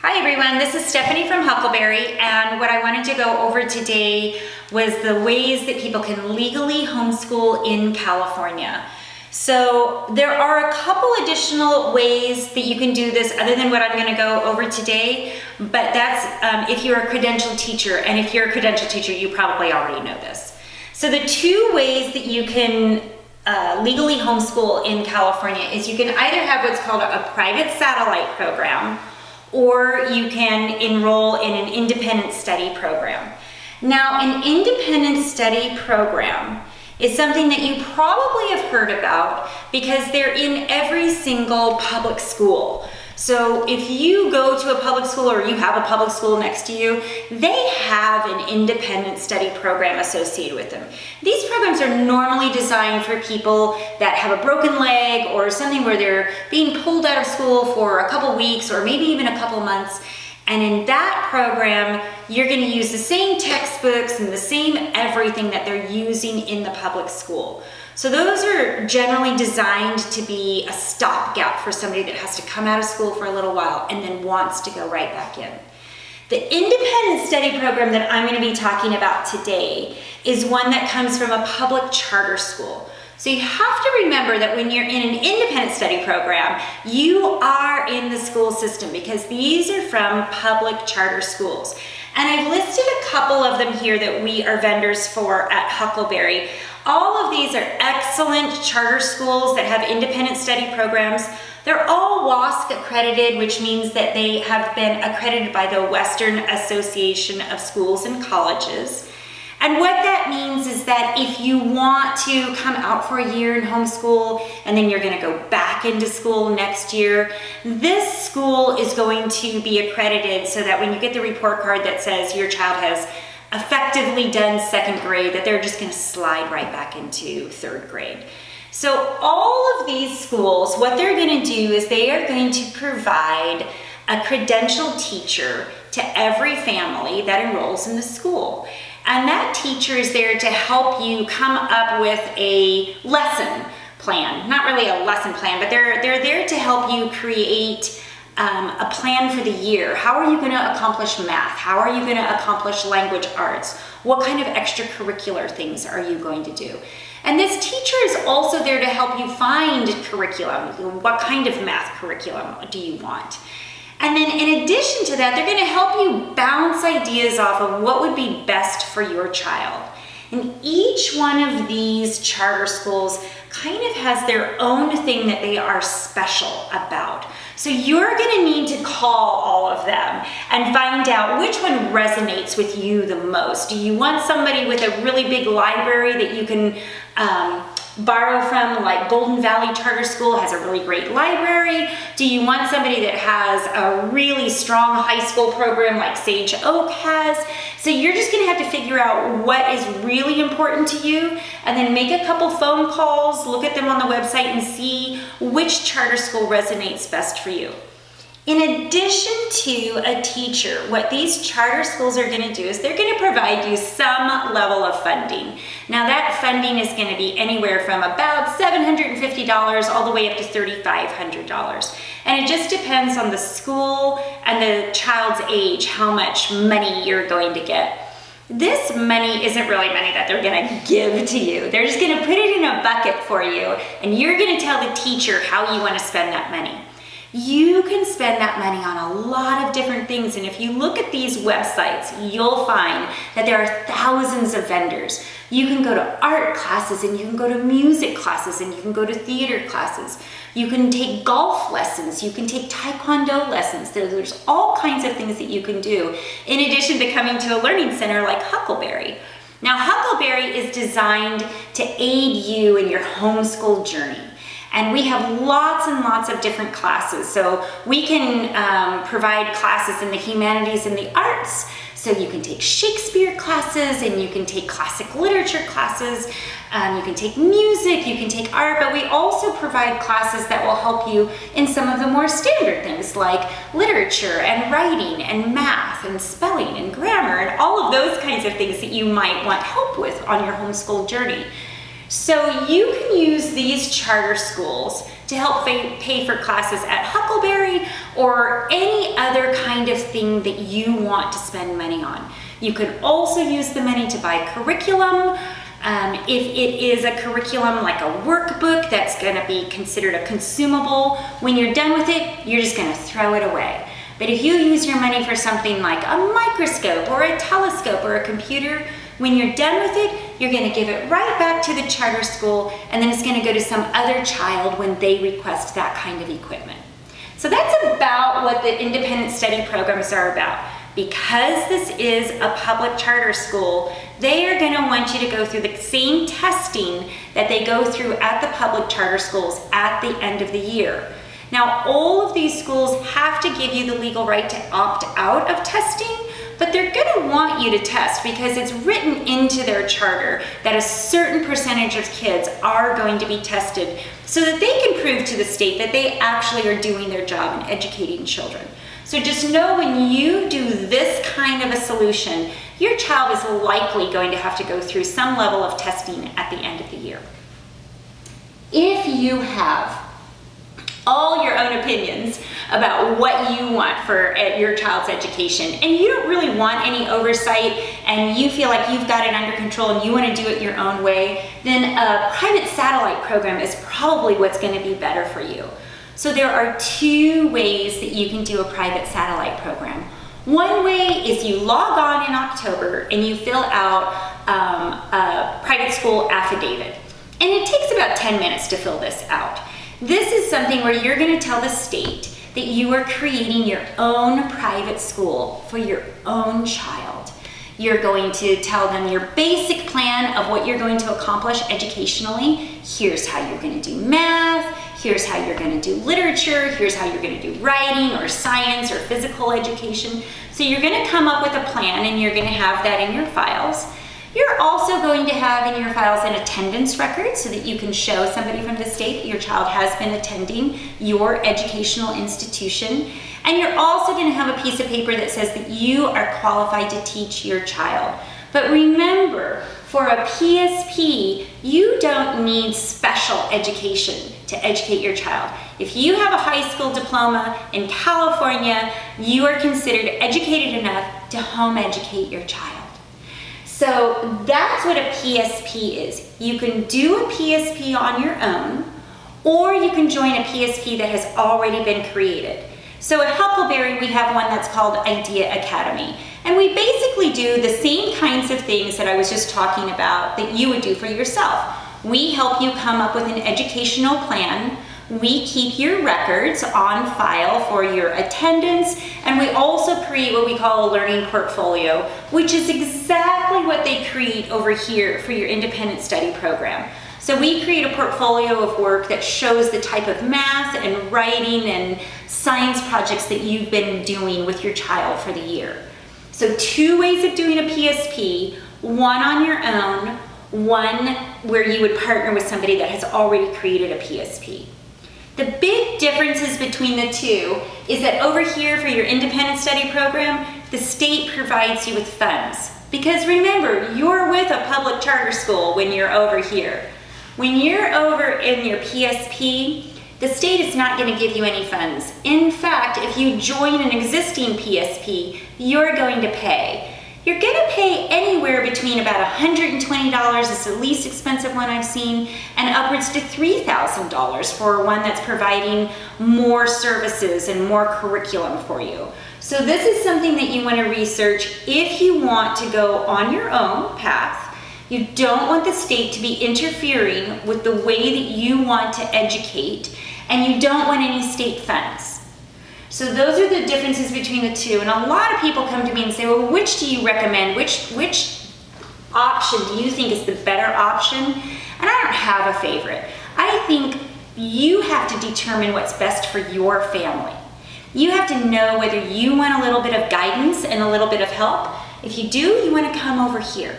Hi everyone, this is Stephanie from HuckleBerry, and what I wanted to go over today was the ways that people can legally homeschool in California. So there are a couple additional ways that you can do this other than what I'm going to go over today, but that's if you're a credentialed teacher, and if you're a credentialed teacher, you probably already know this. So the two ways that you can legally homeschool in California is you can either have what's called a private satellite program, or you can enroll in an independent study program. Now, an independent study program is something that you probably have heard about because they're in every single public school. So if you go to a public school or you have a public school next to you, they have an independent study program associated with them. These programs are normally designed for people that have a broken leg or something where they're being pulled out of school for a couple weeks or maybe even a couple months. And in that program, you're going to use the same textbooks and the same everything that they're using in the public school. So those are generally designed to be a stopgap for somebody that has to come out of school for a little while and then wants to go right back in. The independent study program that I'm going to be talking about today is one that comes from a public charter school. So you have to remember that when you're in an independent study program, you are in the school system because these are from public charter schools. And I've listed a couple of them here that we are vendors for at HuckleBerry. All of these are excellent charter schools that have independent study programs. They're all WASC accredited, which means that they have been accredited by the Western Association of Schools and Colleges. And what that means is that if you want to come out for a year and homeschool and then you're going to go back into school next year, this school is going to be accredited so that when you get the report card that says your child has effectively done second grade, that they're just going to slide right back into third grade. So all of these schools, what they're going to do is they are going to provide a credentialed teacher to every family that enrolls in the school. And that teacher is there to help you come up with a lesson plan. Not really a lesson plan, but they're there to help you create a plan for the year. How are you going to accomplish math? How are you going to accomplish language arts? What kind of extracurricular things are you going to do? And this teacher is also there to help you find curriculum. What kind of math curriculum do you want? And then in addition to that, they're going to help you bounce ideas off of what would be best for your child. And each one of these charter schools kind of has their own thing that they are special about. So you're going to need to call all of them and find out which one resonates with you the most. Do you want somebody with a really big library that you can borrow from, like Golden Valley Charter School has a really great library? Do you want somebody that has a really strong high school program like Sage Oak has? So you're just going to have to figure out what is really important to you and then make a couple phone calls, look at them on the website and see which charter school resonates best for you. In addition to a teacher, what these charter schools are going to do is they're going to provide you some level of funding. Now that funding is going to be anywhere from about $750 all the way up to $3,500. And it just depends on the school and the child's age, how much money you're going to get. This money isn't really money that they're going to give to you. They're just going to put it in a bucket for you, and you're going to tell the teacher how you want to spend that money. You can spend that money on a lot of different things, and if you look at these websites, you'll find that there are thousands of vendors. You can go to art classes, and you can go to music classes, and you can go to theater classes. You can take golf lessons, you can take taekwondo lessons. There's all kinds of things that you can do in addition to coming to a learning center like HuckleBerry. Now, HuckleBerry is designed to aid you in your homeschool journey. And we have lots and lots of different classes. So we can provide classes in the humanities and the arts. So you can take Shakespeare classes and you can take classic literature classes. You can take music, you can take art, but we also provide classes that will help you in some of the more standard things like literature and writing and math and spelling and grammar and all of those kinds of things that you might want help with on your homeschool journey. So you can use these charter schools to help pay for classes at HuckleBerry or any other kind of of thing that you want to spend money on. You could also use the money to buy curriculum. If it is a curriculum like a workbook that's going to be considered a consumable, when you're done with it, you're just going to throw it away. But if you use your money for something like a microscope or a telescope or a computer, when you're done with it, you're going to give it right back to the charter school, and then it's going to go to some other child when they request that kind of equipment. So that's about what the independent study programs are about. Because this is a public charter school, they are going to want you to go through the same testing that they go through at the public charter schools at the end of the year. Now, all of these schools have to give you the legal right to opt out of testing, but they're going to want you to test because it's written into their charter that a certain percentage of kids are going to be tested so that they can prove to the state that they actually are doing their job in educating children. So just know when you do this kind of a solution, your child is likely going to have to go through some level of testing at the end of the year. If you have all your own opinions about what you want for your child's education, and you don't really want any oversight, and you feel like you've got it under control and you want to do it your own way, then a private satellite program is probably what's going to be better for you. So there are two ways that you can do a private satellite program. One way is you log on in October and you fill out a private school affidavit. And it takes about 10 minutes to fill this out. This is something where you're going to tell the state that you are creating your own private school for your own child. You're going to tell them your basic plan of what you're going to accomplish educationally. Here's how you're going to do math. Here's how you're going to do literature. Here's how you're going to do writing or science or physical education. So you're going to come up with a plan and you're going to have that in your files. You're also going to have in your files an attendance record so that you can show somebody from the state that your child has been attending your educational institution. And you're also going to have a piece of paper that says that you are qualified to teach your child. But remember, for a PSP, you don't need special education to educate your child. If you have a high school diploma in California, you are considered educated enough to home educate your child. So that's what a PSP is. You can do a PSP on your own, or you can join a PSP that has already been created. So at HuckleBerry, we have one that's called Idea Academy. And we basically do the same kinds of things that I was just talking about that you would do for yourself. We help you come up with an educational plan. We keep your records on file for your attendance, and we also create what we call a learning portfolio, which is exactly what they create over here for your independent study program. So we create a portfolio of work that shows the type of math and writing and science projects that you've been doing with your child for the year. So two ways of doing a PSP, one on your own, one where you would partner with somebody that has already created a PSP. The big differences between the two is that over here for your independent study program, the state provides you with funds. Because remember, you're with a public charter school when you're over here. When you're over in your PSP, the state is not going to give you any funds. In fact, if you join an existing PSP, you're going to pay. You're going to pay anywhere between about $120, it's the least expensive one I've seen, and upwards to $3,000 for one that's providing more services and more curriculum for you. So this is something that you want to research if you want to go on your own path. You don't want the state to be interfering with the way that you want to educate, and you don't want any state funds. So those are the differences between the two, and a lot of people come to me and say, well, which do you recommend? Which option do you think is the better option? And I don't have a favorite. I think you have to determine what's best for your family. You have to know whether you want a little bit of guidance and a little bit of help. If you do, you want to come over here.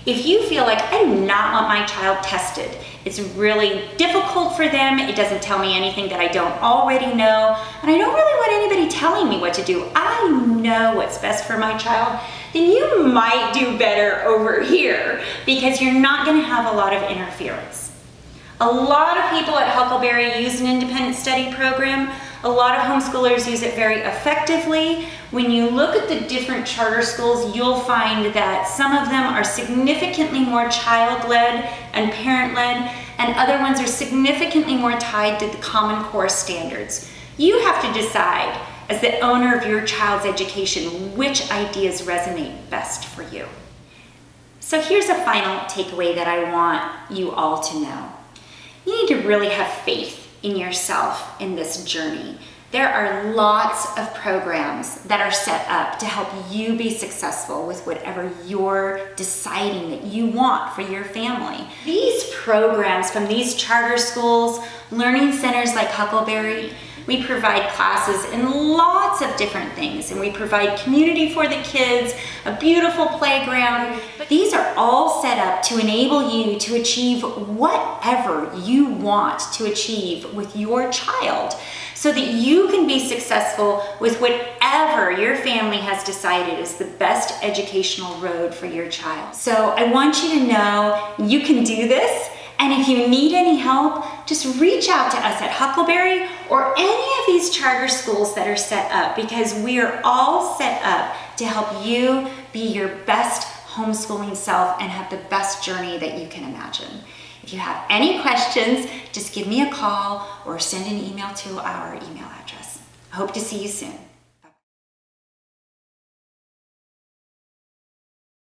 If you feel like, I do not want my child tested, it's really difficult for them, it doesn't tell me anything that I don't already know, and I don't really want anybody telling me what to do, I know what's best for my child, then you might do better over here because you're not going to have a lot of interference. A lot of people at HuckleBerry use an independent study program. A lot of homeschoolers use it very effectively. When you look at the different charter schools, you'll find that some of them are significantly more child-led and parent-led, and other ones are significantly more tied to the Common Core standards. You have to decide, as the owner of your child's education, which ideas resonate best for you. So here's a final takeaway that I want you all to know. You need to really have faith in yourself in this journey. There are lots of programs that are set up to help you be successful with whatever you're deciding that you want for your family. These programs from these charter schools, learning centers like HuckleBerry, we provide classes in lots of different things, and we provide community for the kids, a beautiful playground. But these are all set up to enable you to achieve whatever you want to achieve with your child, so that you can be successful with whatever your family has decided is the best educational road for your child. So I want you to know you can do this. And if you need any help, just reach out to us at HuckleBerry or any of these charter schools that are set up, because we are all set up to help you be your best homeschooling self and have the best journey that you can imagine. If you have any questions, just give me a call or send an email to our email address. I hope to see you soon.